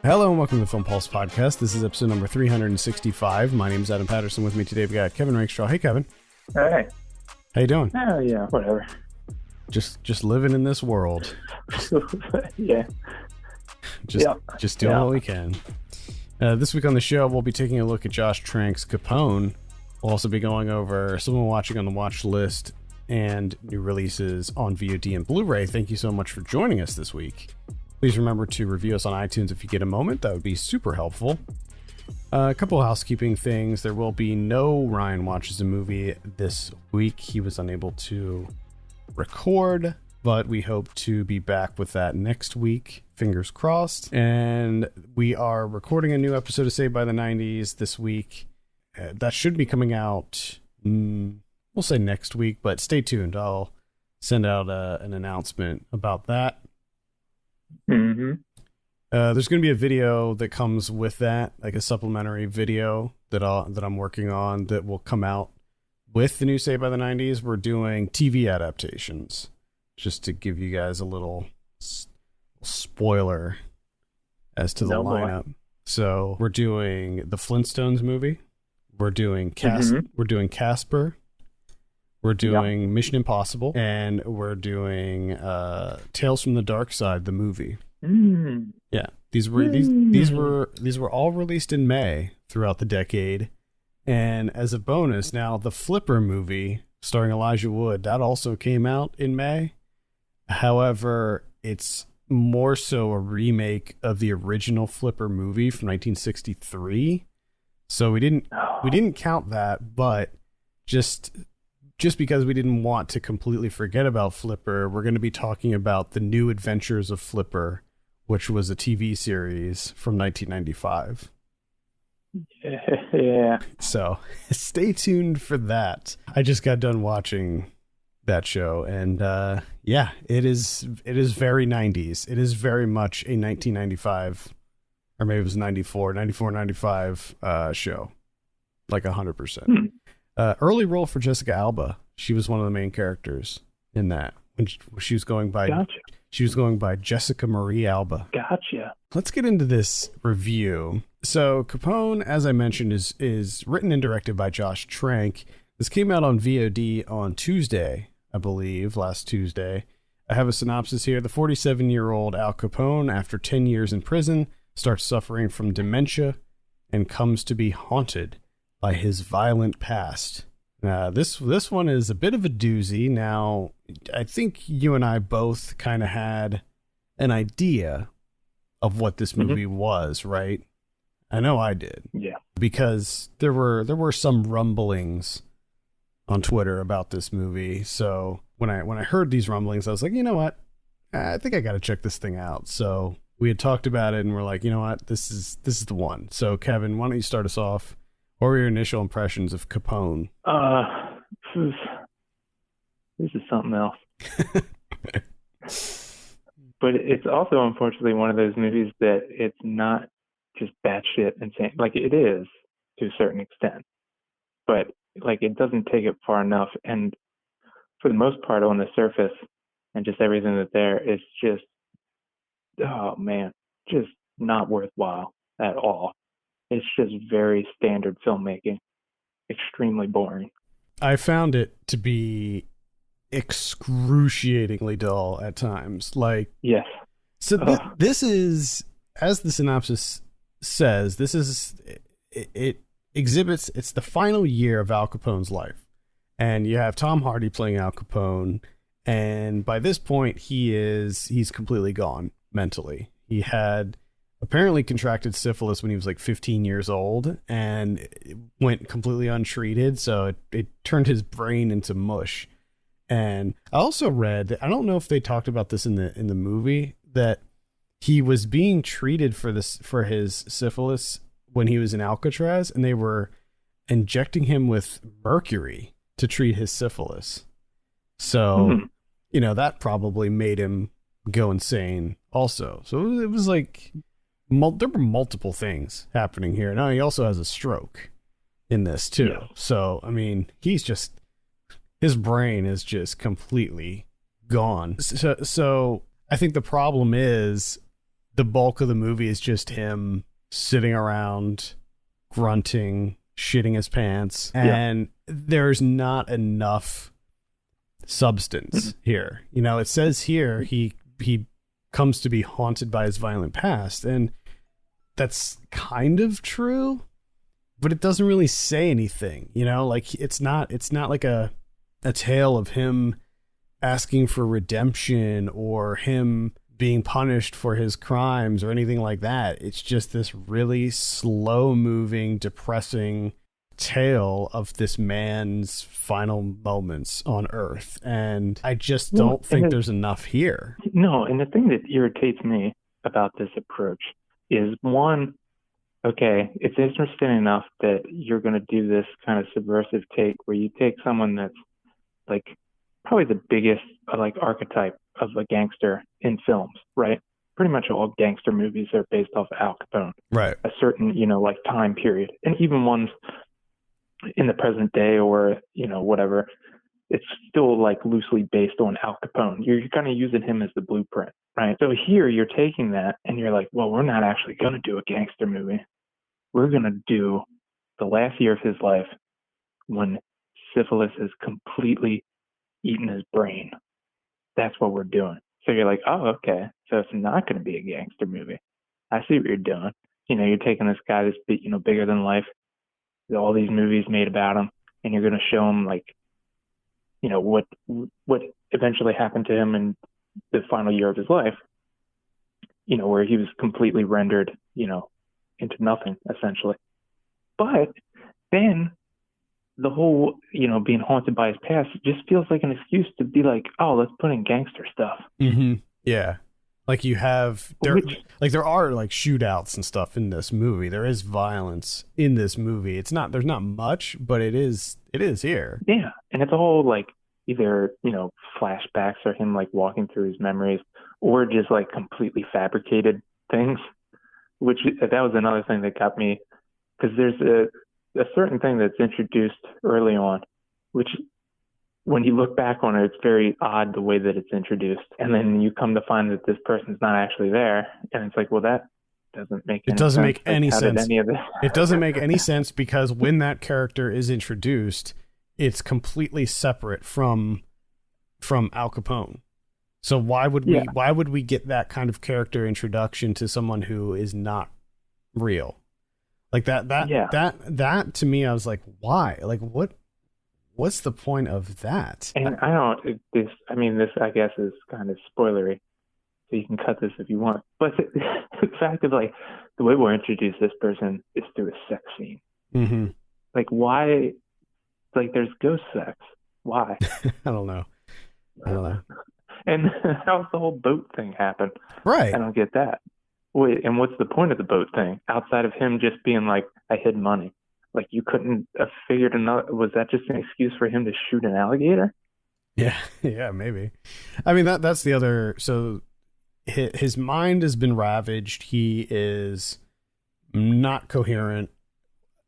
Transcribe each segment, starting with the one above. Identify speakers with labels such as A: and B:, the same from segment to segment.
A: Hello and welcome to the Film Pulse Podcast. This is episode number 365. My name is Adam Patterson. With me today we got Kevin Rakestraw. Hey, Kevin.
B: Hey.
A: How you doing?
B: Oh, yeah, whatever.
A: Just living in this world.
B: Yeah.
A: Just doing what we can. This week on the show, we'll be taking a look at Josh Trank's Capone. We'll also be going over someone watching on the watch list and new releases on VOD and Blu-ray. Thank you so much for joining us this week. Please remember to review us on iTunes if you get a moment. That would be super helpful. A couple of housekeeping things. There will be no Ryan Watches a Movie this week. He was unable to record, but we hope to be back with that next week. Fingers crossed. And we are recording a new episode of Saved by the 90s this week. That should be coming out, we'll say next week, but stay tuned. I'll send out an announcement about that.
B: Mm-hmm.
A: There's going to be a video that comes with that, like a supplementary video that I'm working on that will come out with the new Saved by the 90s. We're doing TV adaptations, just to give you guys a little spoiler as to the lineup. So we're doing the Flintstones movie. We're doing We're doing Casper. We're doing Mission Impossible, and we're doing Tales from the Dark Side, the movie. Yeah, these were all released in May throughout the decade, and as a bonus, now the Flipper movie starring Elijah Wood, that also came out in May. However, it's more so a remake of the original Flipper movie from 1963, so we didn't count that, but just because we didn't want to completely forget about Flipper, we're going to be talking about The New Adventures of Flipper, which was a TV series from 1995.
B: Yeah.
A: So stay tuned for that. I just got done watching that show, and it is very 90s. It is very much a 1995, or maybe it was 94, 95 show, like 100%. Early role for Jessica Alba. She was one of the main characters in that. When she was going by,
B: Gotcha.
A: She was going by Jessica Marie Alba.
B: Gotcha.
A: Let's get into this review. So Capone, as I mentioned, is written and directed by Josh Trank. This came out on VOD on Tuesday, I believe, last Tuesday. I have a synopsis here. The 47-year-old Al Capone, after 10 years in prison, starts suffering from dementia and comes to be haunted by his violent past. This one is a bit of a doozy. Now, I think you and I both kind of had an idea of what this movie was, right? I know I did.
B: Yeah.
A: Because there were some rumblings on Twitter about this movie. So when I heard these rumblings, I was like, you know what? I think I got to check this thing out. So we had talked about it, and we're like, you know what? This is the one. So Kevin, why don't you start us off? What were your initial impressions of Capone?
B: This is something else. But it's also, unfortunately, one of those movies that it's not just batshit insane. Like, it is to a certain extent, but like, it doesn't take it far enough. And for the most part, on the surface and just everything that's there, it's just, oh man, just not worthwhile at all. It's just very standard filmmaking, extremely boring.
A: I found it to be excruciatingly dull at times. Like,
B: yes.
A: So this is, as the synopsis says, it exhibits, it's the final year of Al Capone's life. And you have Tom Hardy playing Al Capone. And by this point, he's completely gone mentally. He had apparently contracted syphilis when he was like 15 years old, and it went completely untreated. So it turned his brain into mush. And I also read, I don't know if they talked about this in the movie, that he was being treated for his syphilis when he was in Alcatraz, and they were injecting him with mercury to treat his syphilis. So, that probably made him go insane also. So it was like, there were multiple things happening here. Now he also has a stroke in this too. Yeah. So, I mean, his brain is just completely gone. So I think the problem is the bulk of the movie is just him sitting around, grunting, shitting his pants, and there's not enough substance here. You know, it says here he comes to be haunted by his violent past, and that's kind of true, but it doesn't really say anything. You know, like it's not like a tale of him asking for redemption or him being punished for his crimes or anything like that. It's just this really slow moving, depressing tale of this man's final moments on Earth. And I just don't think there's enough here.
B: No, and the thing that irritates me about this approach is, one, okay, it's interesting enough that you're going to do this kind of subversive take where you take someone that's like probably the biggest like archetype of a gangster in films, right? Pretty much all gangster movies are based off Al Capone,
A: right?
B: A certain, you know, like time period, and even ones in the present day or, you know, whatever, it's still like loosely based on Al Capone. You're kind of using him as the blueprint, right? So here you're taking that and you're like, well, we're not actually going to do a gangster movie. We're going to do the last year of his life when syphilis has completely eaten his brain. That's what we're doing. So you're like, oh, okay. So it's not going to be a gangster movie. I see what you're doing. You know, you're taking this guy that's, you know, bigger than life, all these movies made about him, and you're going to show him like, you know, what eventually happened to him in the final year of his life, you know, where he was completely rendered, you know, into nothing essentially. But then the whole, you know, being haunted by his past just feels like an excuse to be like, oh, let's put in gangster stuff.
A: Mm-hmm. Yeah. Like you have, there are like shootouts and stuff in this movie. There is violence in this movie. There's not much, but it is here.
B: Yeah. And it's all like either, you know, flashbacks or him like walking through his memories, or just like completely fabricated things, which that was another thing that got me, because there's a certain thing that's introduced early on, which when you look back on it, it's very odd the way that it's introduced. And then you come to find that this person's not actually there. And it's like, well, that doesn't make any sense.
A: It doesn't make any
B: sense.
A: It doesn't make any sense, because when that character is introduced, it's completely separate from Al Capone. So why would we get that kind of character introduction to someone who is not real? Like that to me, I was like, why? Like what's the point of that?
B: And this I guess is kind of spoilery, so you can cut this if you want. But the fact of like the way we're introduced this person is through a sex scene.
A: Mm-hmm.
B: Like why? Like there's ghost sex. Why?
A: I don't know.
B: And how's the whole boat thing happen?
A: Right.
B: I don't get that. Wait, and what's the point of the boat thing outside of him just being like, I hid money? Like you couldn't have figured another, was that just an excuse for him to shoot an alligator?
A: Yeah, maybe. I mean, that's the other, so his mind has been ravaged. He is not coherent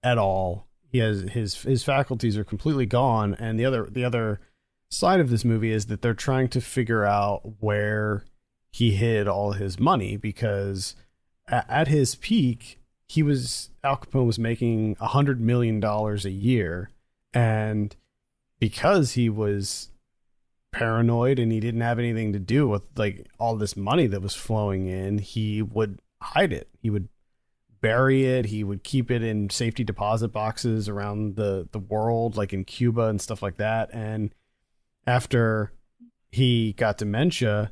A: at all. He has his faculties are completely gone. And the other side of this movie is that they're trying to figure out where he hid all his money, because at his peak, Al Capone was making $100 million a year. And because he was paranoid and he didn't have anything to do with like all this money that was flowing in, he would hide it. He would bury it. He would keep it in safety deposit boxes around the world, like in Cuba and stuff like that. And after he got dementia,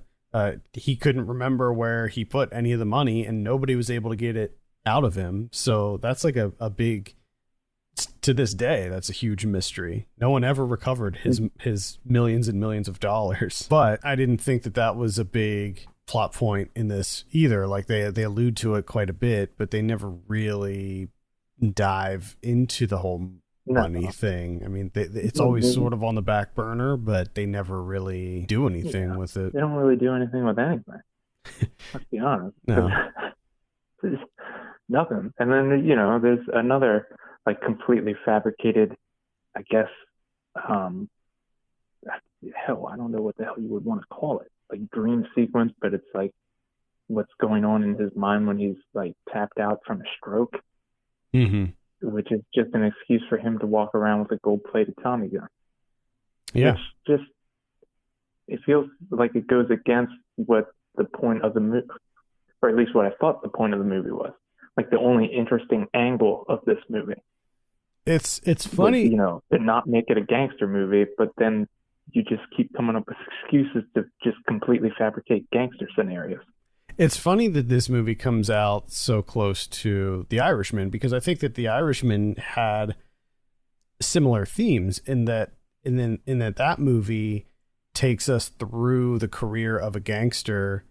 A: he couldn't remember where he put any of the money, and nobody was able to get it out of him. So that's like a big, to this day, that's a huge mystery. No one ever recovered his millions and millions of dollars. But I didn't think that was a big plot point in this either. Like they allude to it quite a bit, but they never really dive into the whole money thing. I mean, it's always sort of on the back burner, but they never really do anything with it.
B: They don't really do anything with anything. Let's be honest.
A: No.
B: There's nothing. And then, you know, there's another like completely fabricated, I guess, hell, I don't know what the hell you would want to call it. Like dream sequence, but it's like what's going on in his mind when he's like tapped out from a stroke,
A: Mm-hmm.
B: which is just an excuse for him to walk around with a gold-plated Tommy gun.
A: Yeah.
B: Which just, it feels like it goes against what the point of the movie, or at least what I thought the point of the movie was. Like the only interesting angle of this movie
A: It's
B: was,
A: funny.
B: to not make it a gangster movie, but then you just keep coming up with excuses to just completely fabricate gangster scenarios.
A: It's funny that this movie comes out so close to The Irishman, because I think that The Irishman had similar themes in that that movie takes us through the career of a gangster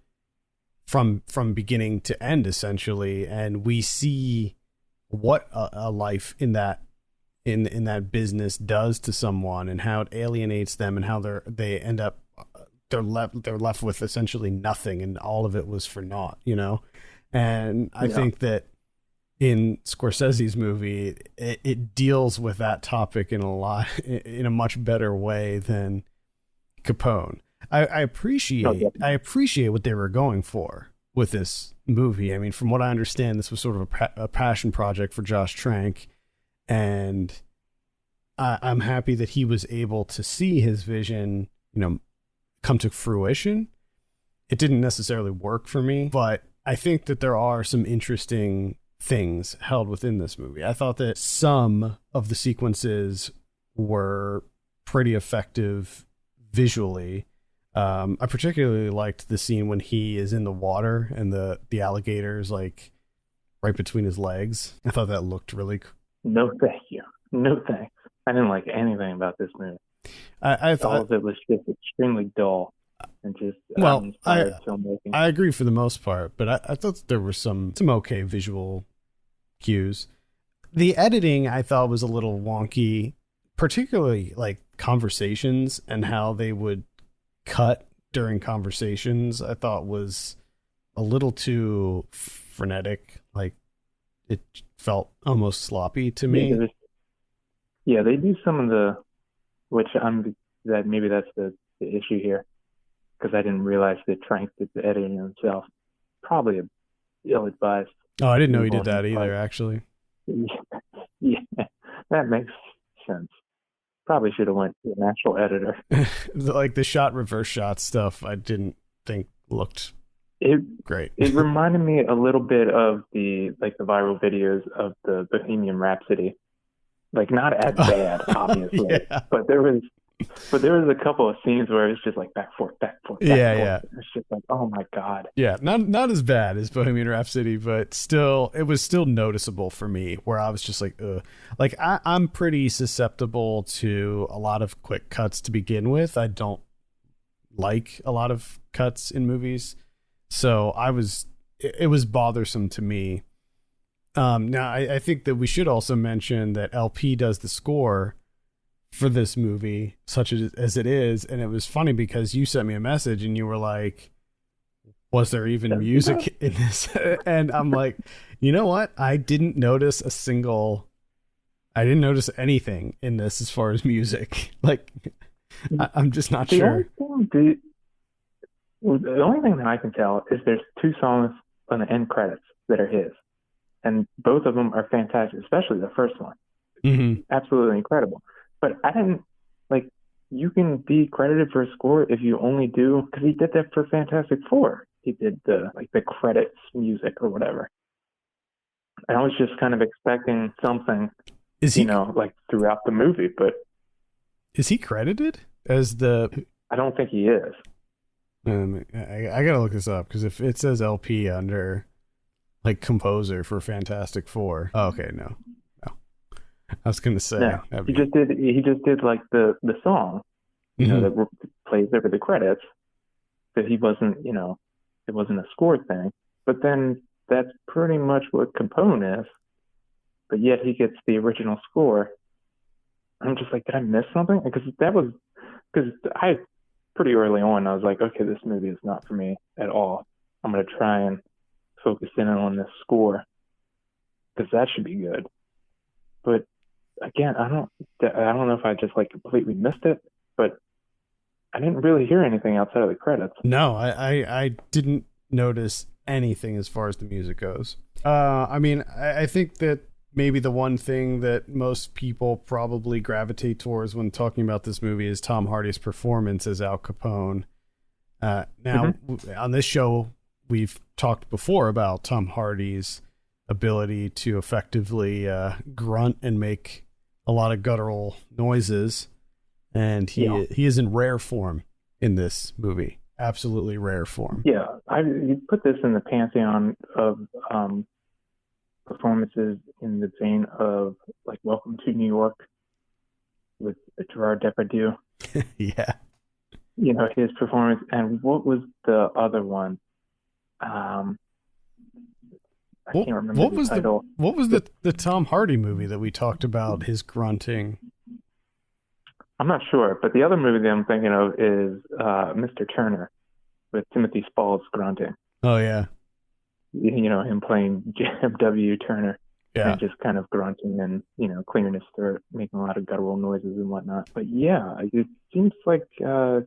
A: from beginning to end, essentially, and we see what a life in that business does to someone, and how it alienates them, and how they end up they're left with essentially nothing, and all of it was for naught, And I think that in Scorsese's movie, it deals with that topic in a much better way than Capone. I appreciate what they were going for with this movie. I mean, from what I understand, this was sort of a passion project for Josh Trank, and I'm happy that he was able to see his vision, come to fruition. It didn't necessarily work for me, but I think that there are some interesting things held within this movie. I thought that some of the sequences were pretty effective visually. I particularly liked the scene when he is in the water and the alligator's like right between his legs. I thought that looked really cool.
B: No, thank you. No, thanks. I didn't like anything about this movie.
A: I thought
B: all of it was just extremely dull and just filmmaking.
A: I agree for the most part, but I thought there were some okay visual cues. The editing I thought was a little wonky, particularly like conversations and how they would cut during conversations. I thought was a little too frenetic. Like it felt almost sloppy to me.
B: Yeah, they do some of the, maybe that's the issue here, because I didn't realize that Trank did the editing himself. Probably ill-advised.
A: Oh, I didn't know he did that either, actually.
B: Yeah, that makes sense. Probably should have went to an actual editor.
A: Like the reverse shot stuff, I didn't think looked great.
B: It reminded me a little bit of the viral videos of the Bohemian Rhapsody. Like not as bad, obviously,
A: yeah.
B: but there was a couple of scenes where it's just like back forth.
A: Yeah.
B: It's just like, oh my god.
A: Yeah, not as bad as Bohemian Rhapsody, but still, it was still noticeable for me. Where I was just like, ugh. Like I'm pretty susceptible to a lot of quick cuts to begin with. I don't like a lot of cuts in movies, so it was bothersome to me. Now I think that we should also mention that LP does the score for this movie, such as it is, and it was funny because you sent me a message and you were like, was there even music in this? And I'm like, you know what? I didn't notice anything in this as far as music. Like, I'm just not sure.
B: The only thing that I can tell is there's 2 songs on the end credits that are his. And both of them are fantastic, especially the first one.
A: Mm-hmm.
B: Absolutely incredible. But I didn't, you can be credited for a score if you only do, because he did that for Fantastic Four. He did the credits music or whatever. And I was just kind of expecting something, throughout the movie, but.
A: Is he credited as
B: I don't think he is.
A: I gotta look this up, because if it says LP under composer for Fantastic Four. Oh, okay, no. I was gonna say
B: he just did the song, that plays over the credits. That he wasn't, it wasn't a score thing. But then that's pretty much what Capone is. But yet he gets the original score. I'm just like, did I miss something? Because I pretty early on I was like, okay, this movie is not for me at all. I'm gonna try and focus in on this score because that should be good. But again, I don't know if I just completely missed it, but I didn't really hear anything outside of the credits.
A: No, I didn't notice anything as far as the music goes. I mean, I think that maybe the one thing that most people probably gravitate towards when talking about this movie is Tom Hardy's performance as Al Capone. Now, on this show, we've talked before about Tom Hardy's ability to effectively grunt and make a lot of guttural noises, and he is in rare form in this movie. Absolutely rare form.
B: Yeah, you put this in the pantheon of performances in the vein of like Welcome to New York with Gerard Depardieu.
A: Yeah.
B: You know, his performance. And what was the other one? I can't remember the title.
A: What was the Tom Hardy movie that we talked about, his grunting?
B: I'm not sure, but the other movie that I'm thinking of is Mr. Turner with Timothy Spall's grunting.
A: Oh, yeah.
B: You know, him playing W. Turner.
A: Yeah.
B: And just kind of grunting and, you know, clearing his throat, making a lot of guttural noises and whatnot. But yeah, it seems like Tom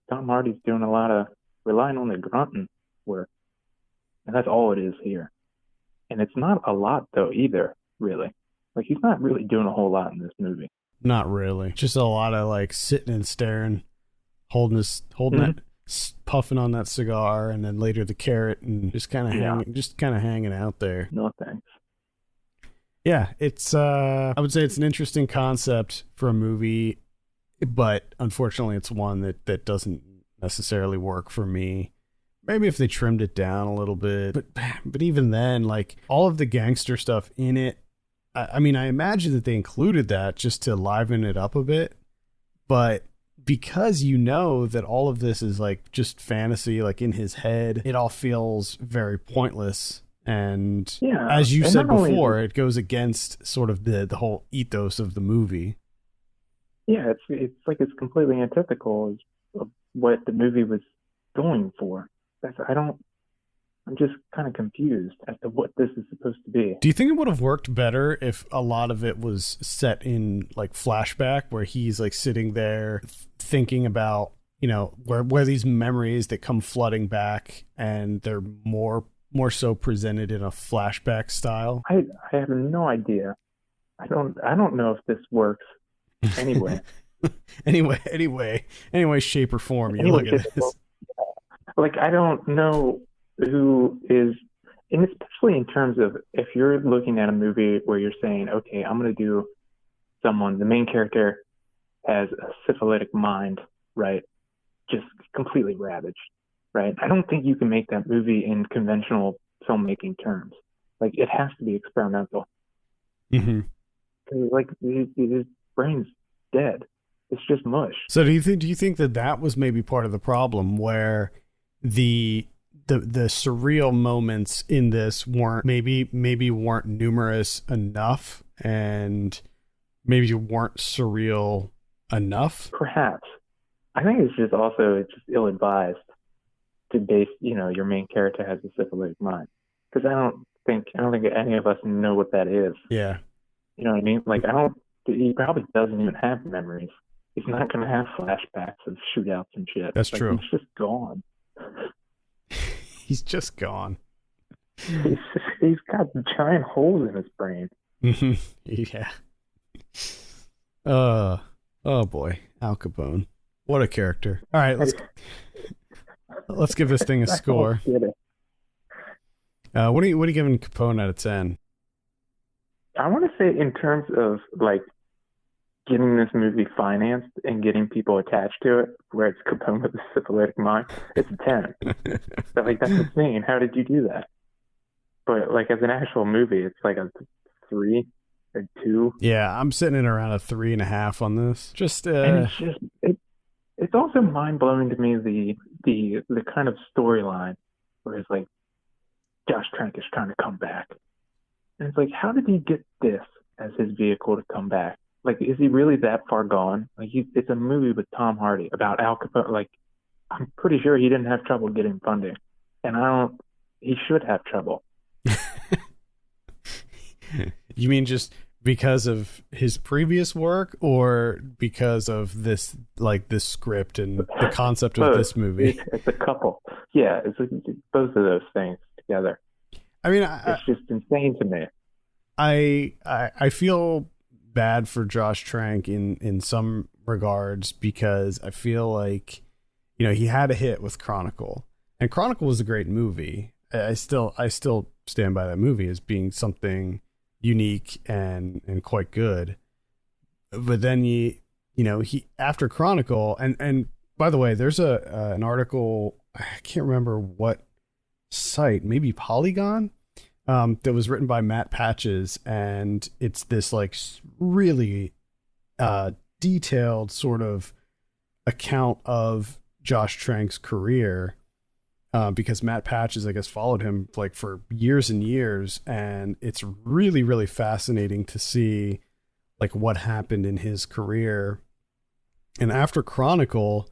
B: Hardy's doing a lot of relying on the grunting work. And that's all it is here. And it's not a lot, though, either, really. Like, he's not really doing a whole lot in this movie.
A: Not really. Just a lot of, like, sitting and staring, holding that, puffing on that cigar, and then later the carrot, and just kind of hanging out there.
B: No thanks.
A: Yeah, it's I would say it's an interesting concept for a movie, but unfortunately it's one that doesn't necessarily work for me. Maybe if they trimmed it down a little bit, but even then, like, all of the gangster stuff in it, I mean, I imagine that they included that just to liven it up a bit, but because you know that all of this is like just fantasy, like in his head, it all feels very pointless. And as you said before, it goes against sort of the whole ethos of the movie.
B: Yeah, it's like it's completely antithetical of what the movie was going for. I'm just kind of confused as to what this is supposed to be.
A: Do you think it would have worked better if a lot of it was set in like flashback, where he's like sitting there thinking about, you know, where these memories that come flooding back, and they're more so presented in a flashback style?
B: I have no idea. I don't know if this works anyway.
A: anyway, shape or form. You look at this.
B: Like, I don't know who is, and especially in terms of if you're looking at a movie where you're saying, okay, I'm going to do the main character has a syphilitic mind, right? Just completely ravaged, right? I don't think you can make that movie in conventional filmmaking terms. Like, it has to be experimental.
A: Mm-hmm.
B: Because, like, his brain's dead. It's just mush.
A: So do you think that was maybe part of the problem, where the surreal moments in this weren't numerous enough, and maybe weren't surreal enough?
B: Perhaps. I think it's just ill-advised to base, you know, your main character has a syphilitic mind, because I don't think any of us know what that is.
A: Yeah.
B: You know what I mean? Like, he probably doesn't even have memories. He's not going to have flashbacks of shootouts and shit.
A: That's true.
B: He's just gone.
A: He's just gone.
B: He's got giant holes in his brain.
A: Yeah. Oh boy, Al Capone. What a character. All right, let's give this thing a score. What are you giving Capone out of 10?
B: I want to say, in terms of like getting this movie financed and getting people attached to it, where it's Capone with a syphilitic mind, it's a 10. So, like, that's insane. How did you do that? But like, as an actual movie, it's like a 3 or 2.
A: Yeah, I'm sitting in around a 3.5 on this.
B: And it's also mind blowing to me, the kind of storyline where it's like Josh Trank is trying to come back, and it's like, how did he get this as his vehicle to come back? Like, is he really that far gone? Like, it's a movie with Tom Hardy about Al Capone. Like, I'm pretty sure he didn't have trouble getting funding, and he should have trouble.
A: You mean just because of his previous work, or because of this script and the concept of this movie?
B: It's a couple. Yeah, it's like both of those things together.
A: I mean,
B: It's just insane to me.
A: I feel bad for Josh Trank in some regards, because I feel like, he had a hit with Chronicle, and Chronicle was a great movie. I still stand by that movie as being something unique and quite good. But then he after Chronicle, and by the way, there's an article, I can't remember what site, maybe Polygon, that was written by Matt Patches, and it's this like really detailed sort of account of Josh Trank's career, because Matt Patches, I guess, followed him like for years and years, and it's really, really fascinating to see like what happened in his career. And after Chronicle,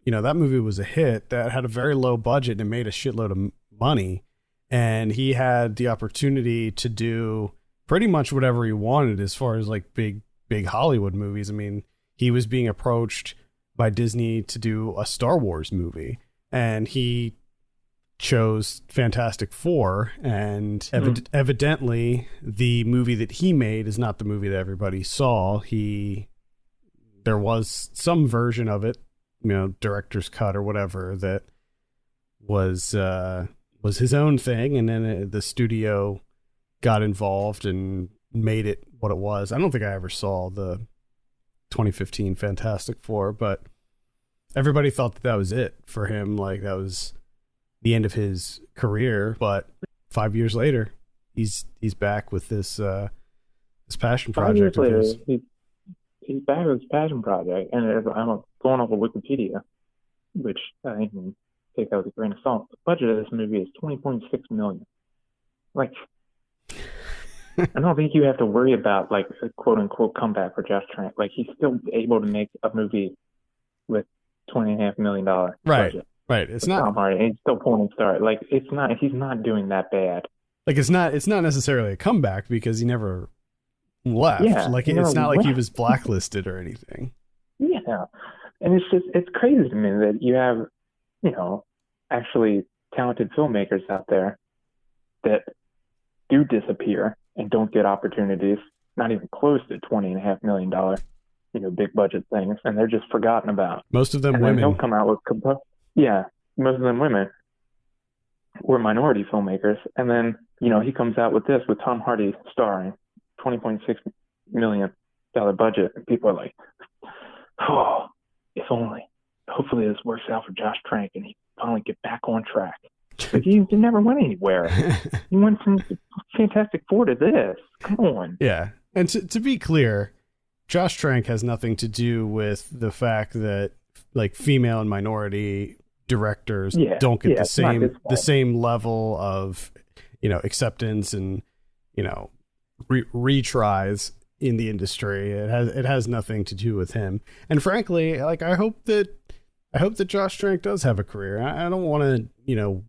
A: that movie was a hit that had a very low budget and made a shitload of money. And he had the opportunity to do pretty much whatever he wanted as far as like big Hollywood movies. I mean, he was being approached by Disney to do a Star Wars movie, and he chose Fantastic Four, and evidently the movie that he made is not the movie that everybody saw. There was some version of it, director's cut or whatever, that was his own thing, and then the studio got involved and made it what it was. I don't think I ever saw the 2015 Fantastic Four, but everybody thought that was it for him. Like, that was the end of his career. But 5 years later, he's back with this passion project of his.
B: He's back with his passion project, and I'm going off of Wikipedia, which I can take that with a grain of salt. The budget of this movie is $20.6 million. Like, I don't think you have to worry about like a quote unquote comeback for Josh Trank. Like, he's still able to make a movie with $20.5 million budget.
A: Right. It's not
B: Tom Hardy. He's still pulling start. Like, it's not. He's not doing that bad.
A: Like, it's not necessarily a comeback because he never left.
B: Yeah,
A: like, it's not like he was blacklisted or anything.
B: Yeah, and it's crazy to me that you have, actually talented filmmakers out there that do disappear and don't get opportunities, not even close to $20.5 million, big budget things, and they're just forgotten about.
A: Most of them
B: and
A: women.
B: Then he'll come out with, most of them women were minority filmmakers, and then he comes out with this with Tom Hardy starring, $20.6 million budget, and people are like, oh, if only. Hopefully this works out for Josh Trank and he finally get back on track. But he never went anywhere. He went from Fantastic Four to this. Come on.
A: Yeah. And to be clear, Josh Trank has nothing to do with the fact that like female and minority directors don't get the same level of, acceptance and, retries in the industry. It has nothing to do with him. And frankly, like, I hope that Josh Trank does have a career. I don't want to,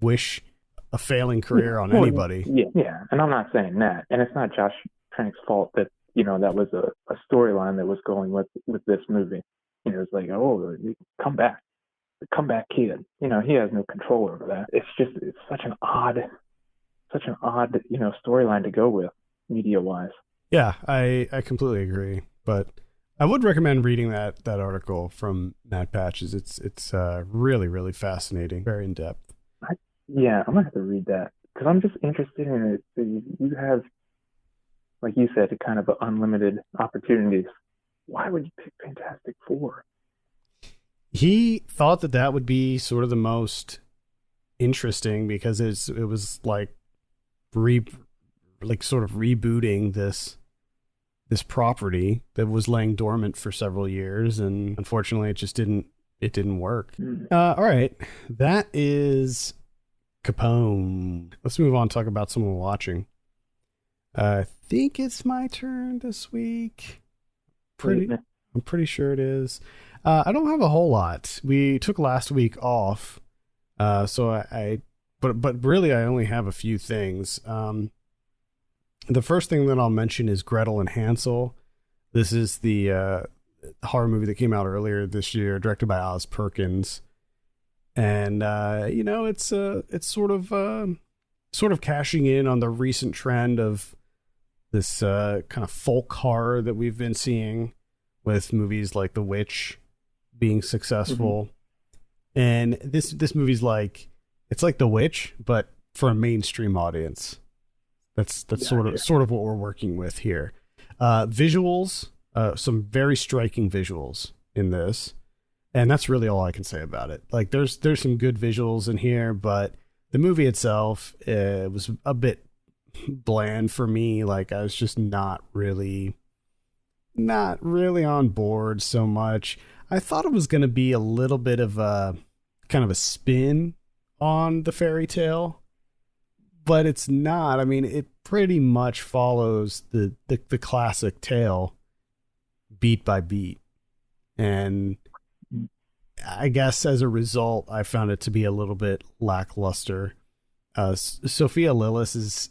A: wish a failing career on anybody.
B: Yeah. And I'm not saying that. And it's not Josh Trank's fault that, that was a storyline that was going with this movie. It's like, oh, come back. The comeback kid. He has no control over that. It's such an odd, storyline to go with media-wise.
A: Yeah, I completely agree. But I would recommend reading that article from Matt Patches. It's really, really fascinating, very in depth.
B: I'm gonna have to read that because I'm just interested in it. You have, like you said, kind of unlimited opportunities. Why would you pick Fantastic Four?
A: He thought that would be sort of the most interesting because it was like sort of rebooting this property that was laying dormant for several years, and unfortunately it didn't work. All right, that is Capone. Let's move on and talk about someone watching. I think it's my turn this week. I'm pretty sure it is. I don't have a whole lot. We took last week off, so but really I only have a few things. The first thing that I'll mention is Gretel and Hansel. This is the horror movie that came out earlier this year, directed by Oz Perkins. And, it's sort of sort of cashing in on the recent trend of this kind of folk horror that we've been seeing with movies like The Witch being successful. And this movie's like, it's like The Witch, but for a mainstream audience. That's sort of what we're working with here. Visuals, some very striking visuals in this, and that's really all I can say about it. Like, there's some good visuals in here, but the movie itself was a bit bland for me. Like, I was just not really on board so much. I thought it was going to be a little bit of a kind of a spin on the fairy tale, but it's not. I mean, it pretty much follows the classic tale beat by beat. And I guess as a result, I found it to be a little bit lackluster. Sophia Lillis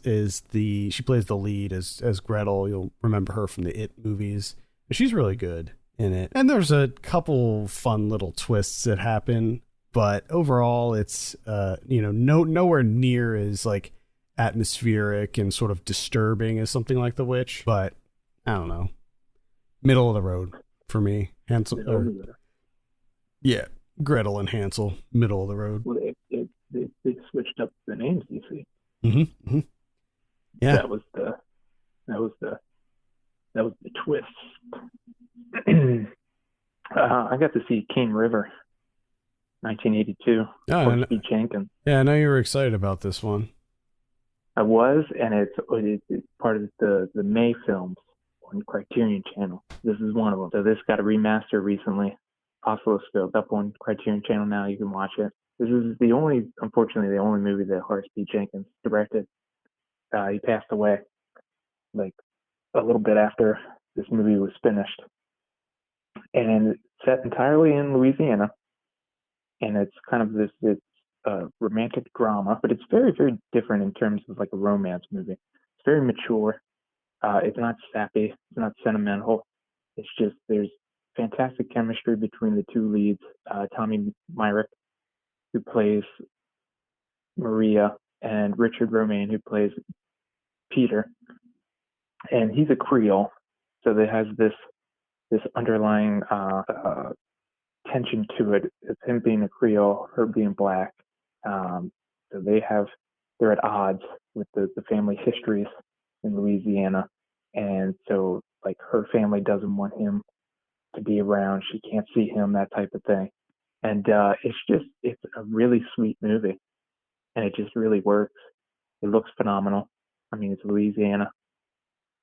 A: she plays the lead as Gretel. You'll remember her from the It movies. She's really good in it. And there's a couple fun little twists that happen, but overall it's nowhere near as like atmospheric and sort of disturbing as something like The Witch, but I don't know. Middle of the road for me. Gretel and Hansel, middle of the road.
B: Well, they switched up the names, you see.
A: Mm-hmm. Yeah.
B: That was the twist. I got to see Cane River, 1982.
A: Oh,
B: Pete Jenkins.
A: Yeah, I know you were excited about this one.
B: I was, and it's part of the May films on Criterion Channel. This is one of them. So this got a remaster recently. Oscilloscope up on Criterion Channel now. You can watch it. This is unfortunately, the only movie that Horace B. Jenkins directed. He passed away like a little bit after this movie was finished. And it's set entirely in Louisiana. And it's kind of this romantic drama, but it's very, very different in terms of like a romance movie. It's very mature. It's not sappy. It's not sentimental. It's just there's fantastic chemistry between the two leads. Tommy Myrick, who plays Maria, and Richard Romaine, who plays Peter. And he's a Creole, so there has this underlying tension to it. It's him being a Creole, her being black. So they're at odds with the family histories in Louisiana. And so like her family doesn't want him to be around. She can't see him, that type of thing. And it's a really sweet movie. And it just really works. It looks phenomenal. I mean, it's Louisiana.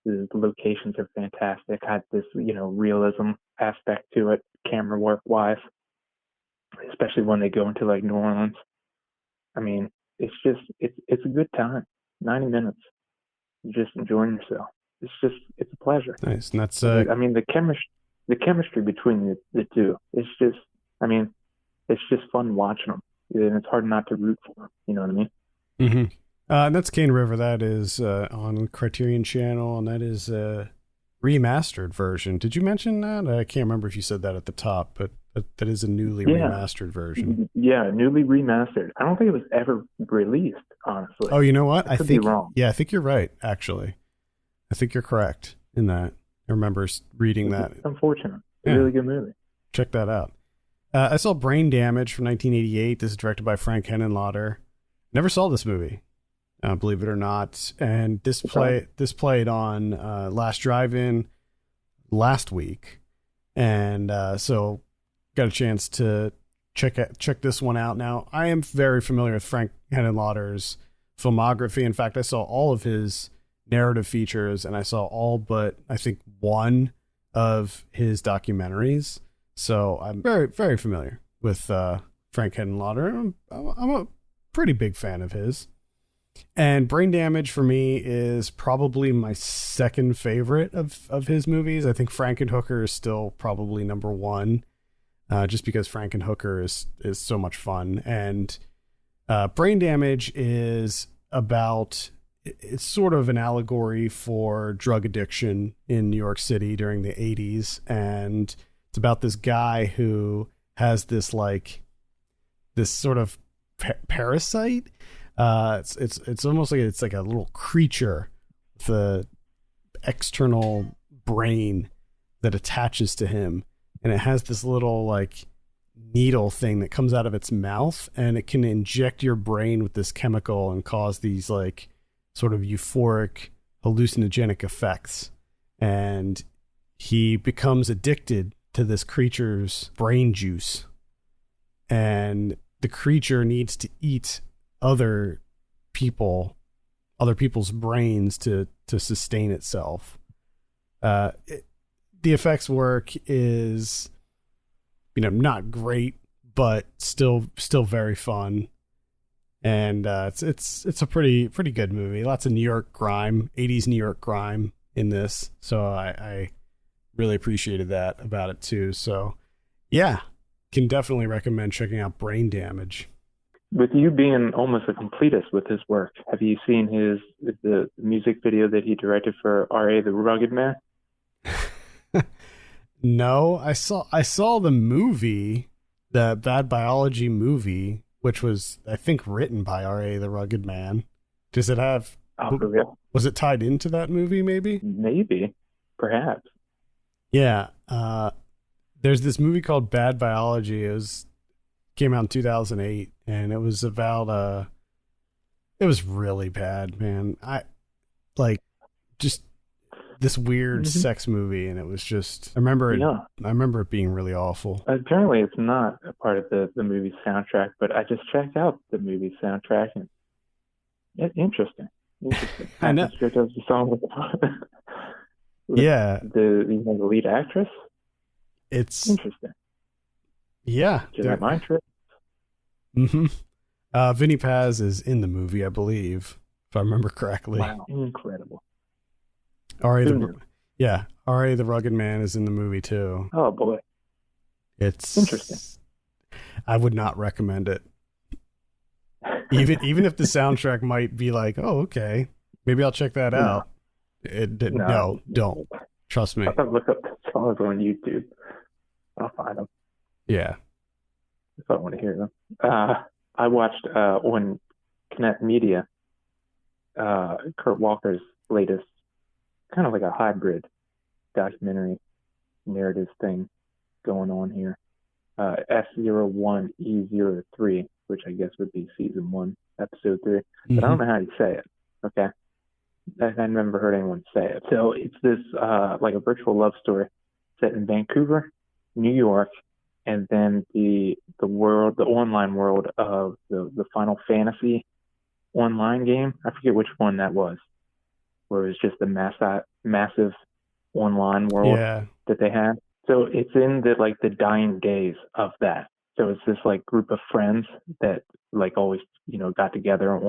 B: The locations are fantastic. Had this, realism aspect to it, camera work wise, especially when they go into like New Orleans. I mean, it's a good time. 90 minutes. You're just enjoying yourself. It's a pleasure.
A: Nice. And that's
B: I mean, the chemistry between the two. It's just fun watching them, and it's hard not to root for them. You know what I mean?
A: Mm-hmm. And that's Cane River. That is on Criterion Channel, and that is a remastered version. Did you mention that? I can't remember if you said that at the top, but that is a newly remastered version.
B: Yeah, newly remastered. I don't think it was ever released, honestly.
A: Oh, you know what?
B: I could be wrong.
A: Yeah, I think you're right, actually. I think you're correct in that. I remember reading that.
B: It's unfortunate. It's a really good movie.
A: Check that out. I saw Brain Damage from 1988. This is directed by Frank Henenlotter. Never saw this movie, believe it or not. And this played on Last Drive-In last week. And so got a chance to check this one out. Now, I am very familiar with Frank Henenlotter's filmography. In fact, I saw all of his narrative features, and I saw all but I think one of his documentaries. So I'm very, very familiar with Frank Henenlotter. I'm a pretty big fan of his. And Brain Damage for me is probably my second favorite of his movies. I think Frankenhooker is still probably number one, just because Frankenhooker is so much fun. And Brain Damage is about... It's sort of an allegory for drug addiction in New York City during the 80s. And it's about this guy who has this sort of parasite It's almost like it's like a little creature with a external brain that attaches to him, and it has this little like needle thing that comes out of its mouth, and it can inject your brain with this chemical and cause these like sort of euphoric hallucinogenic effects. And he becomes addicted to this creature's brain juice, and the creature needs to eat other people's brains to sustain itself. The effects work is, not great, but still very fun. And it's a pretty good movie. Lots of New York grime, 80s New York grime in this. So I really appreciated that about it too. So yeah, can definitely recommend checking out Brain Damage.
B: With you being almost a completist with his work, have you seen the music video that he directed for R.A. the Rugged Man?
A: No, I saw the movie, the Bad Biology movie, which was, I think, written by R.A. the Rugged Man. Does it have...
B: Oh, for real?
A: Was it tied into that movie, maybe?
B: Maybe. Perhaps.
A: Yeah. There's this movie called Bad Biology. It came out in 2008, and it was about... It was really bad, man. Just this weird sex movie, and it was just... I remember it being really awful.
B: Apparently, it's not a part of the movie's soundtrack, but I just checked out the movie's soundtrack, and it's interesting.
A: I know.
B: Sure does the song with
A: yeah.
B: The lead actress.
A: It's
B: interesting.
A: Yeah.
B: Is that mind trip?
A: Mm-hmm. Vinny Paz is in the movie, I believe, if I remember correctly.
B: Wow, incredible.
A: R.A. the Rugged Man is in the movie too.
B: Oh boy,
A: it's
B: interesting.
A: I would not recommend it. Even if the soundtrack might be like, oh, okay, maybe I'll check that out. No, don't. Trust me.
B: I'll look up the songs on YouTube. I'll find them.
A: Yeah.
B: If I want to hear them. I watched on Connect Media, Kurt Walker's latest, kind of like a hybrid documentary narrative thing going on here. S01E03, which I guess would be season 1, episode 3. But I don't know how you say it. Okay. I've never heard anyone say it. So it's this like a virtual love story set in Vancouver, New York, and then the online world of the Final Fantasy online game. I forget which one that was, where it was just the massive online world that they had. So it's in the dying days of that. So it's this like group of friends that like always, got together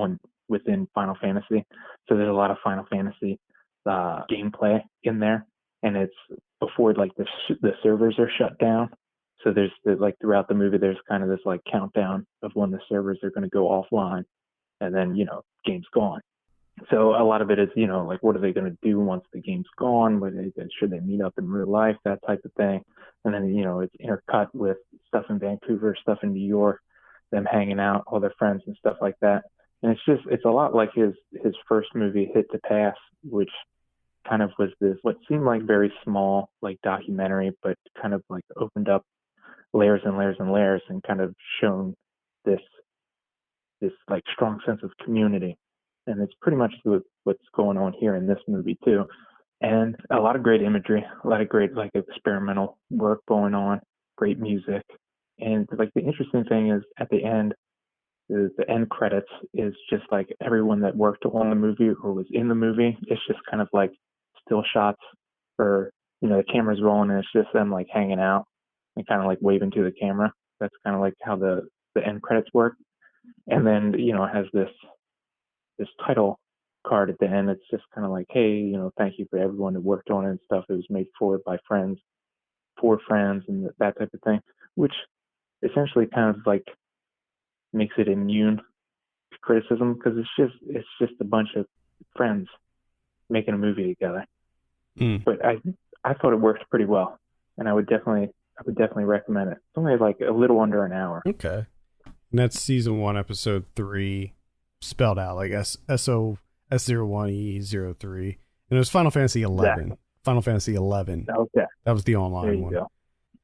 B: within Final Fantasy. So there's a lot of Final Fantasy gameplay in there, and it's before like the servers are shut down. So there's throughout the movie, there's kind of this like countdown of when the servers are going to go offline, and then game's gone. So a lot of it is, like, what are they going to do once the game's gone? Should they meet up in real life? That type of thing. And then, it's intercut with stuff in Vancouver, stuff in New York, them hanging out, all their friends and stuff like that. And it's a lot like his first movie, Hit to Pass, which kind of was this, what seemed like very small, like documentary, but kind of like opened up layers and layers and layers and kind of shown this like strong sense of community. And it's pretty much what's going on here in this movie too. And a lot of great imagery, a lot of great like experimental work going on, great music. And like the interesting thing is at the end, the end credits is just like everyone that worked on the movie or was in the movie. It's just kind of like still shots, or the camera's rolling and it's just them like hanging out and kind of like waving to the camera. That's kind of like how the end credits work. And then it has this title card at the end. It's just kind of like, hey, thank you for everyone who worked on it and stuff. It was made forward by friends, for friends, and that type of thing, which essentially kind of like makes it immune to criticism, because it's just a bunch of friends making a movie together. But I thought it worked pretty well, and I would definitely recommend it. It's only like a little under an hour.
A: Okay. And that's season 1, episode 3. spelled out like S01E03, and it was Final Fantasy 11.
B: Exactly.
A: Final Fantasy 11.
B: Okay.
A: That was the
B: There
A: online
B: you
A: one.
B: go.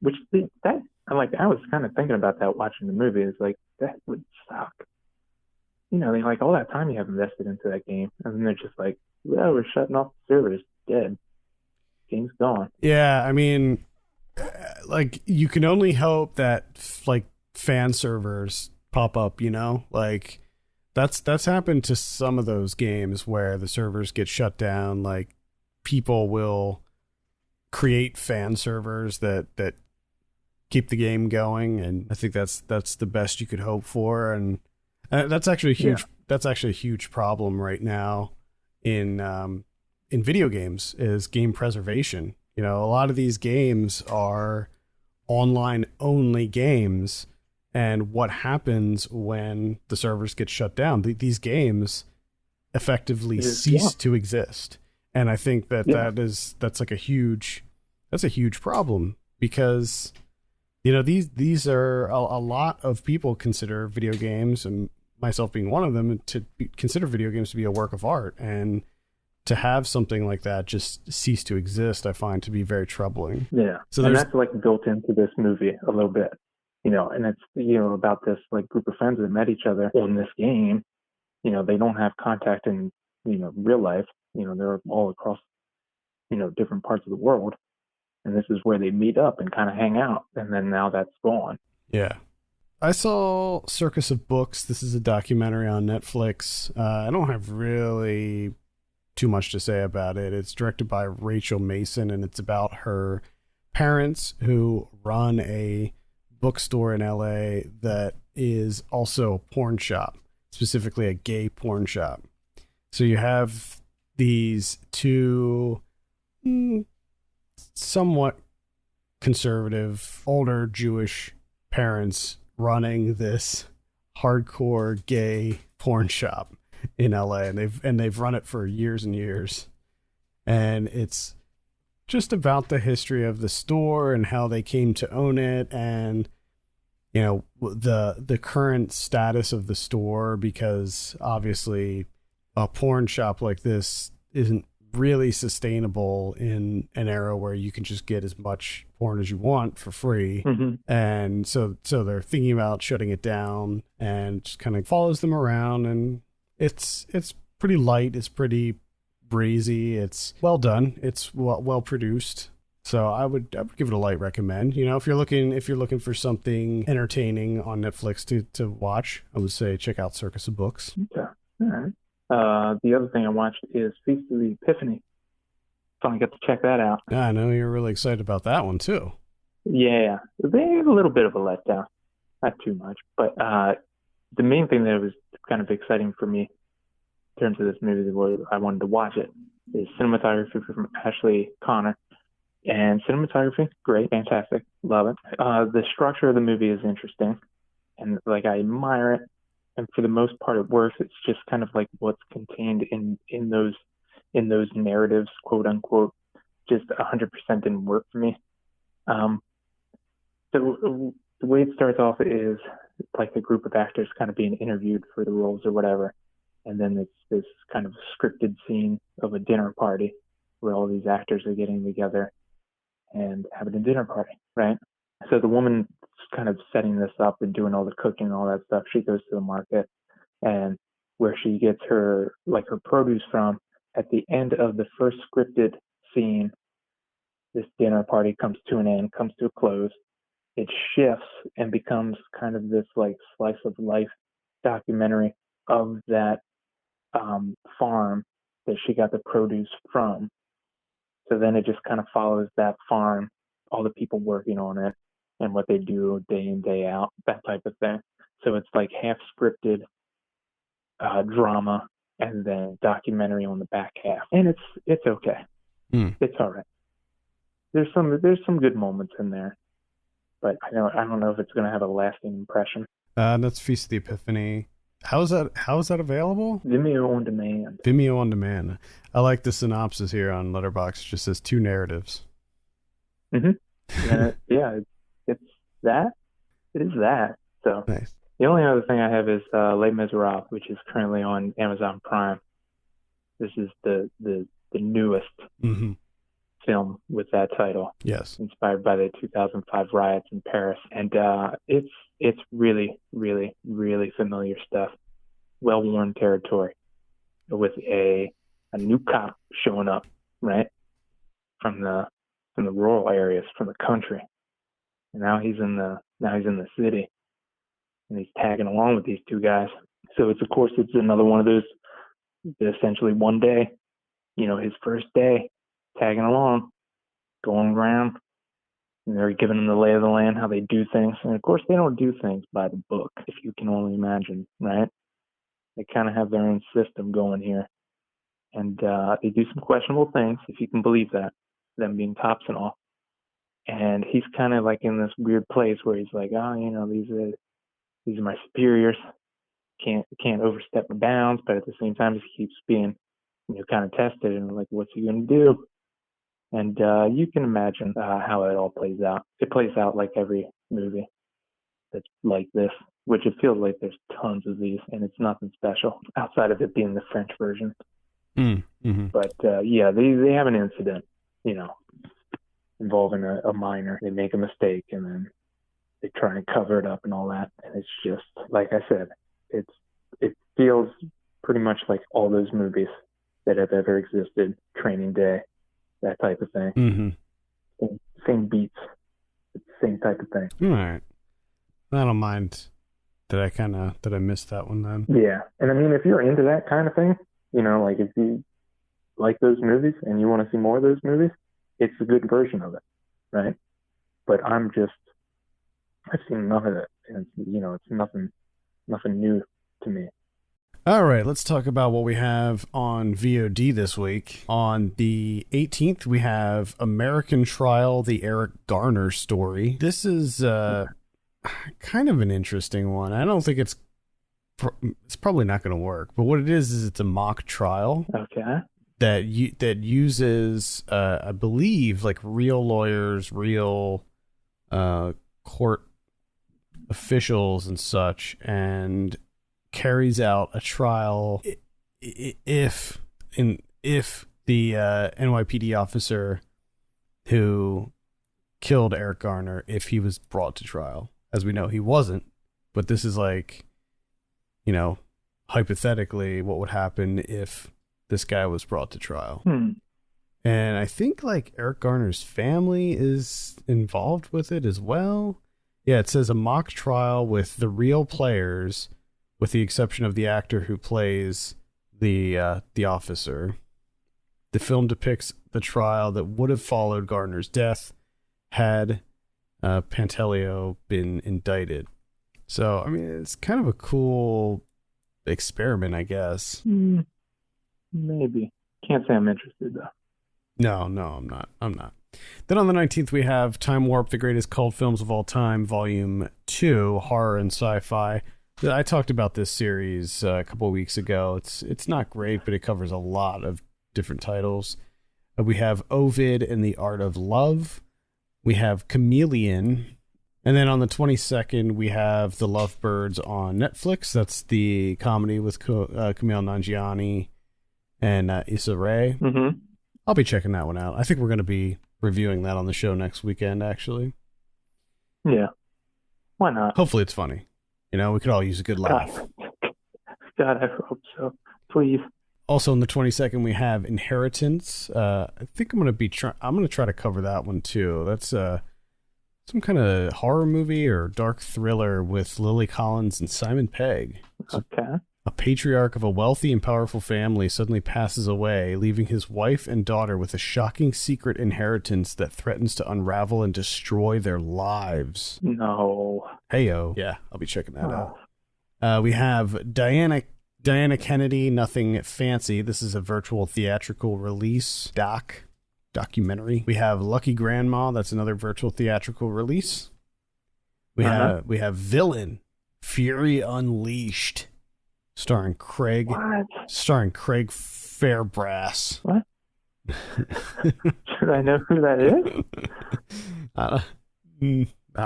B: Which that I'm like, I was kind of thinking about that watching the movie. It's like, that would suck. They like all that time you have invested into that game, and then they're just like, well, we're shutting off the servers. Dead. Game's gone.
A: Yeah, I mean, like you can only hope that like fan servers pop up. Like that's happened to some of those games where the servers get shut down. Like people will create fan servers that keep the game going, and I think that's the best you could hope for. And that's actually a huge problem right now in video games is game preservation. A lot of these games are online only games, and what happens when the servers get shut down? These games effectively cease to exist. And I think that's a huge problem, because these are a lot of people consider video games, and myself being one of them, consider video games to be a work of art, and to have something like that just cease to exist, I find to be very troubling.
B: Yeah. So that's like built into this movie a little bit, and it's, about this like group of friends that met each other in this game. They don't have contact in, real life. They're all across, different parts of the world. And this is where they meet up and kind of hang out. And then now that's gone.
A: Yeah. I saw Circus of Books. This is a documentary on Netflix. I don't have really too much to say about it. It's directed by Rachel Mason, and it's about her parents who run a bookstore in LA that is also a porn shop, specifically a gay porn shop. So you have these two somewhat conservative, older Jewish parents running this hardcore gay porn shop in LA, and they've run it for years and years. And it's just about the history of the store and how they came to own it, and the current status of the store, because obviously a porn shop like this isn't really sustainable in an era where you can just get as much porn as you want for free.
B: Mm-hmm.
A: And so they're thinking about shutting it down, and just kind of follows them around. And it's pretty light. It's pretty breezy. It's well done. It's well produced. So I would give it a light recommend. If you're looking for something entertaining on Netflix to watch, I would say check out Circus of Books.
B: Okay. All right. The other thing I watched is Feast of the Epiphany. Finally got to check that out.
A: Yeah, I know you're really excited about that one too.
B: Yeah, they have a little bit of a letdown, not too much, but the main thing that was kind of exciting for me in terms of this movie, where I wanted to watch it, is cinematography from Ashley Connor. And cinematography, great, fantastic, love it. The structure of the movie is interesting, and like I admire it. And for the most part, it works. It's just kind of like what's contained in those narratives, quote unquote, just 100% didn't work for me. So the way it starts off is like a group of actors kind of being interviewed for the roles or whatever, and then it's this kind of scripted scene of a dinner party where all these actors are getting together and having a dinner party, right? So the woman kind of setting this up and doing all the cooking and all that stuff, she goes to the market, and where she gets her produce from, at the end of the first scripted scene, this dinner party comes to an end, comes to a close. It shifts and becomes kind of this like slice of life documentary of that farm that she got the produce from. So then it just kind of follows that farm, all the people working on it, and what they do day in, day out, that type of thing. So it's like half scripted drama and then documentary on the back half. And it's okay. It's all right. There's some good moments in there, but I don't know if it's going to have a lasting impression.
A: That's Feast of the Epiphany. How is that available?
B: Vimeo on demand.
A: Vimeo on demand. I like the synopsis here on Letterboxd. It just says 2 narratives.
B: Mm-hmm. Yeah, it's that. It is that. So
A: nice.
B: The only other thing I have is Les Misérables, which is currently on Amazon Prime. This is the newest
A: Mm-hmm.
B: film with that title,
A: Yes.
B: inspired by the 2005 riots in Paris, and it's really, really, really familiar stuff, well-worn territory, with a new cop showing up, right, from the rural areas, from the country, and now he's in the city, and he's tagging along with these two guys. So it's another one of those, essentially one day, his first day, tagging along, going around, and they're giving him the lay of the land, how they do things. And of course, they don't do things by the book, if you can only imagine, right? They kind of have their own system going here. And they do some questionable things, if you can believe that, them being cops and all. And he's kind of like in this weird place where he's like, these are my superiors. Can't overstep my bounds, but at the same time, he keeps being, kind of tested. And like, what's he going to do? And you can imagine how it all plays out. It plays out like every movie that's like this, which it feels like there's tons of these, and it's nothing special outside of it being the French version.
A: Mm-hmm.
B: But they have an incident, involving a minor. They make a mistake, and then they try and cover it up and all that. And it's just, like I said, it feels pretty much like all those movies that have ever existed. Training Day, that type of thing.
A: Mm-hmm.
B: Same beats, same type of thing.
A: All right. I don't mind that I missed that one then.
B: Yeah. And I mean, if you're into that kind of thing, like if you like those movies and you want to see more of those movies, it's a good version of it, right? But I've seen enough of it, and it's nothing new to me.
A: All right, let's talk about what we have on VOD this week. On the 18th, we have American Trial, the Eric Garner story. This is kind of an interesting one. I don't think it's probably not going to work, but what it is it's a mock trial.
B: Okay.
A: That uses, I believe, like real lawyers, real court officials and such, and carries out a trial if the NYPD officer who killed Eric Garner, if he was brought to trial. As we know, he wasn't, but this is like, hypothetically what would happen if this guy was brought to trial. And I think like Eric Garner's family is involved with it as well. Yeah, it says a mock trial with the real players, with the exception of the actor who plays the officer. The film depicts the trial that would have followed Garner's death had Pantaleo been indicted. So, I mean, it's kind of a cool experiment, I guess.
B: Maybe. Can't say I'm interested, though.
A: No, I'm not. Then on the 19th, we have Time Warp, the greatest cult films of all time, Volume 2, Horror and Sci-Fi. I talked about this series a couple of weeks ago. It's not great, but it covers a lot of different titles. We have Ovid and the Art of Love. We have Chameleon. And then on the 22nd, we have The Lovebirds on Netflix. That's the comedy with Kumail Nanjiani and Issa Rae.
B: Mm-hmm.
A: I'll be checking that one out. I think we're going to be reviewing that on the show next weekend, actually.
B: Yeah. Why not?
A: Hopefully it's funny. We could all use a good laugh.
B: God, I hope so. Please.
A: Also on the 22nd, we have Inheritance. I think I'm going to try to cover that one too. That's some kind of horror movie or dark thriller with Lily Collins and Simon Pegg.
B: Okay.
A: A patriarch of a wealthy and powerful family suddenly passes away, leaving his wife and daughter with a shocking secret inheritance that threatens to unravel and destroy their lives.
B: No.
A: Heyo. Yeah, I'll be checking that out. We have Diana Kennedy, Nothing Fancy. This is a virtual theatrical release documentary. We have Lucky Grandma. That's another virtual theatrical release. We have Villain, Fury Unleashed. Starring Craig Fairbrass.
B: What? Should I know who that is?
A: I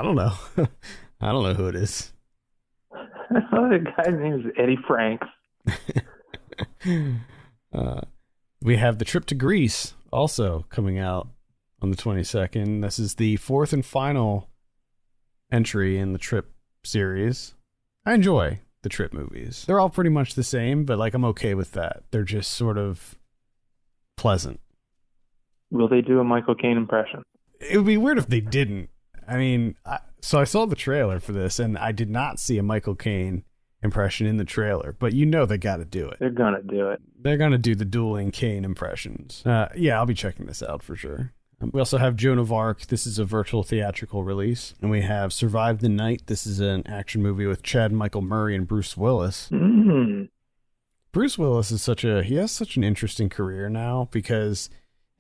A: don't know. I don't know who it is.
B: The guy's name is Eddie Franks.
A: We have The Trip to Greece also coming out on the 22nd. This is the fourth and final entry in the Trip series. I enjoy the Trip movies. They're all pretty much the same, but like I'm okay with that. They're just sort of pleasant.
B: Will they do a Michael Caine impression?
A: It would be weird if they didn't. I mean, so I saw the trailer for this, and I did not see a Michael Caine impression in the trailer, but you know they got to do it.
B: They're going to do it.
A: They're going to do the dueling Caine impressions. Yeah, I'll be checking this out for sure. We also have Joan of Arc. This is a virtual theatrical release. And we have Survive the Night. This is an action movie with Chad Michael Murray and Bruce Willis.
B: Mm.
A: Bruce Willis is he has such an interesting career now because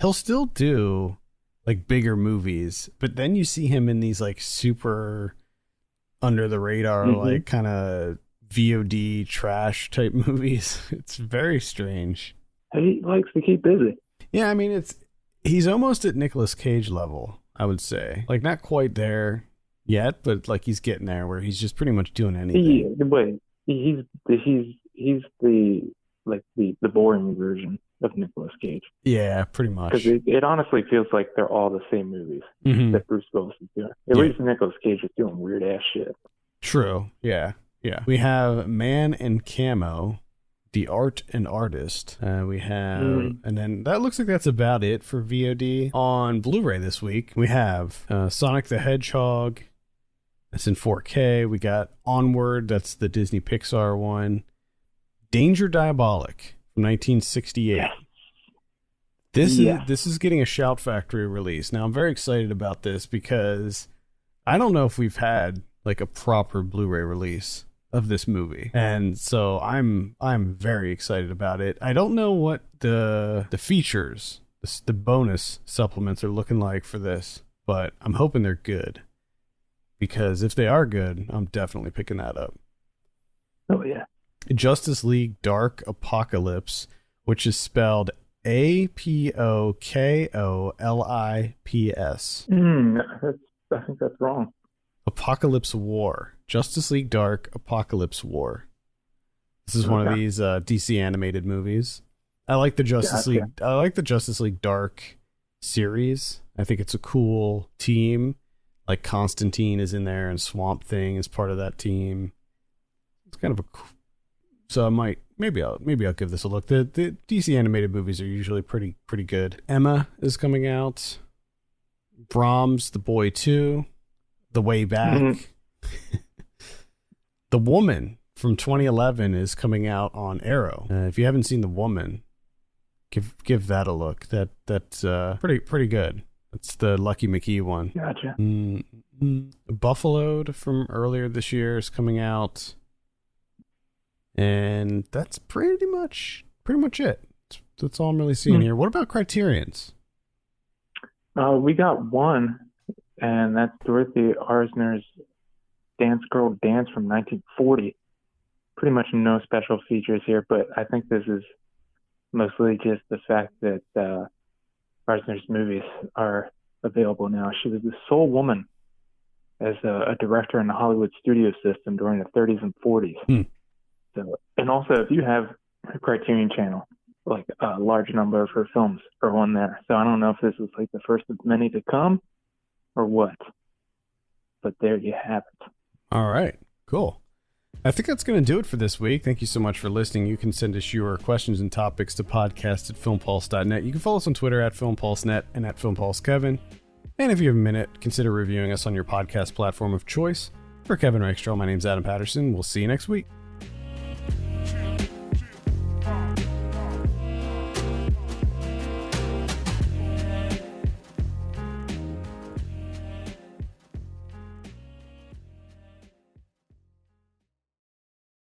A: he'll still do like bigger movies, but then you see him in these like super under the radar, like kind of VOD trash type movies. It's very strange.
B: He likes to keep busy.
A: Yeah, I mean, he's almost at Nicolas Cage level, I would say. Like not quite there yet, but like he's getting there where he's just pretty much doing anything.
B: He's the boring version of Nicolas Cage.
A: Yeah, pretty much.
B: Because it honestly feels like they're all the same movies that Bruce Willis is doing. At least Nicolas Cage is doing weird ass shit.
A: True. Yeah. Yeah. We have Man in Camo, The Art and Artist. We have, and then that looks like that's about it for VOD. On Blu-ray this week, we have Sonic the Hedgehog. That's in 4K. We got Onward. That's the Disney Pixar one. Danger Diabolic from 1968. Yeah. This is getting a Shout Factory release. Now I'm very excited about this because I don't know if we've had like a proper Blu-ray release of this movie, and so I'm very excited about it. I don't know what the features, the bonus supplements are looking like for this, but I'm hoping they're good because if they are good, I'm definitely picking that up.
B: Oh yeah. Justice
A: League Dark Apocalypse, which is spelled APOKOLIPS.
B: I think that's wrong.
A: Apocalypse War. Justice League Dark Apocalypse War. This is one of these DC animated movies. I like the Justice League. I like the Justice League Dark series. I think it's a cool team. Like Constantine is in there, and Swamp Thing is part of that team. It's kind of so maybe I'll give this a look. The DC animated movies are usually pretty good. Emma is coming out. Brahms, The Boy 2, The Way Back. The Woman from 2011 is coming out on Arrow. If you haven't seen The Woman, give that a look. That's pretty good. That's the Lucky McKee one.
B: Gotcha.
A: Buffaloed from earlier this year is coming out. And that's pretty much it. That's all I'm really seeing here. What about Criterion's?
B: We got one, and that's Dorothy Arzner's Dance Girl Dance from 1940. Pretty much no special features here, but I think this is mostly just the fact that Arzner's movies are available now. She was the sole woman as a director in the Hollywood studio system during the 30s and 40s. So, and also, if you have a Criterion channel, like a large number of her films are on there. So I don't know if this is like the first of many to come or what, but there you have it.
A: All right, cool. I think that's going to do it for this week. Thank you so much for listening. You can send us your questions and topics to podcast@filmpulse.net. You can follow us on Twitter @FilmPulseNet and @FilmPulseKevin. And if you have a minute, consider reviewing us on your podcast platform of choice. For Kevin Rakestraw, my name's Adam Patterson. We'll see you next week.